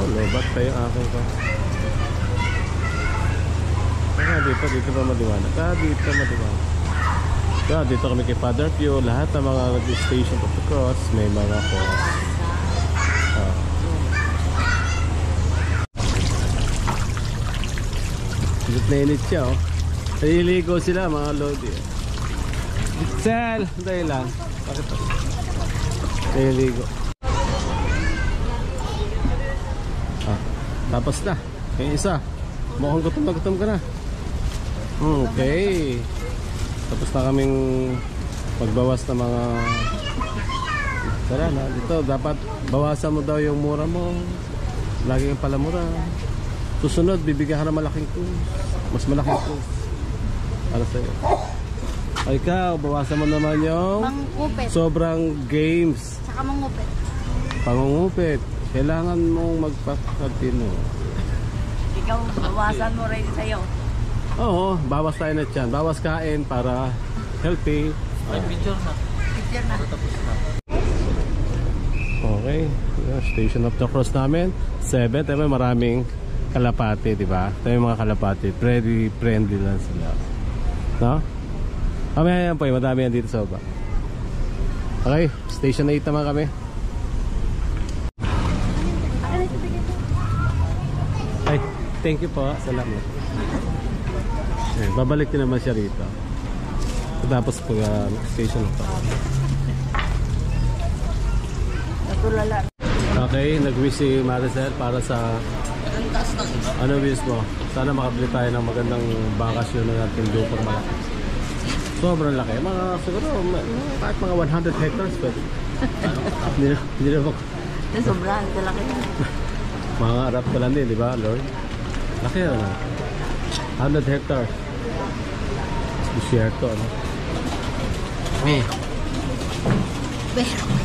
Oh, lobat pa yung aking ko. Dito pa madiwanag. Dito madiwanag. Dito kami kay Father Pio. Lahat ng mga station of the cross may mga cross. Init na init siya, oh. Naliligo sila mga lodi. Sel! Dahil lang. Bakit pa? Naliligo. Tapos na. Yung isa. Mukhang gutom na gutom ka na. Okay. Tapos na kaming magbawas ng mga... Tara na. Dito dapat bawasan mo daw yung mura mo. Lagi yung palamura. Susunod, bibigyan ka ng malaking tools. Mas malaking tools. Para sa'yo. Ay ikaw, bawasan mo naman yung pangungupit. Sobrang games. Saka mangupit. Pangungupit. Kailangan mong magpakatino. Ikaw, bawasan mo rin sa'yo. Oo, bawas tayo na tiyan. Bawas kain para healthy. Picture na. Picture na. Tapos na. Okay. Station of the Cross namin. 7. Tayo maraming kalapati, di ba? Tayo mga kalapati. Very friendly lang sila. No? Mamaya yan po. Madami yan dito sa baba. Okay. Station 8 naman kami. Ay, thank you po. Salamat. Babalik din naman siya rito. Tapos pag station ito. Natulala. Okay, nag-wish si Maricel para sa ano wish mo? Sana makabili tayo ng magandang bakasyon na natin doon malaki. Sobrang laki. Mga siguro kahit mga 100 hectares pwede. Hindi na po. Sobrang laki na. Mga Arab ka lang din, di ba, Lord? Laki na. 100 hectares. Desierto, ano?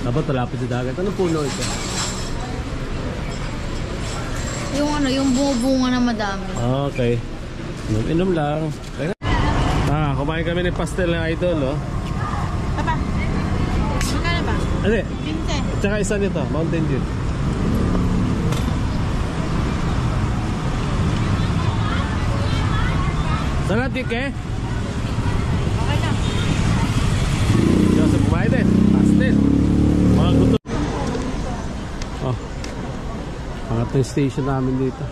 Dapat malapit sa dagat. Anong puno ito? Yung ano, yung bunga na madami. Okay. Inom lang. Kumain kami ng pastel na idol, oh. Papa, magkano ba? Ano? 20. Tsaka isa nito, Mountain Dew. Sana tike? Okay na. Joseph, kumain din. Pastel. Mga gusto. Oh. Pangat na yung station namin dito.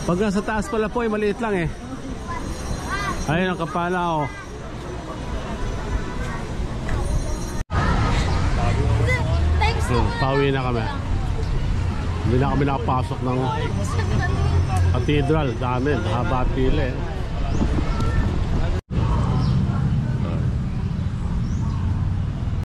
Pag nasa taas pala po, maliit lang eh. Ayun ang kapala, oh. Pauwi na kami. Hindi na kami nakapasok ng cathedral. Dami, haba at pila eh.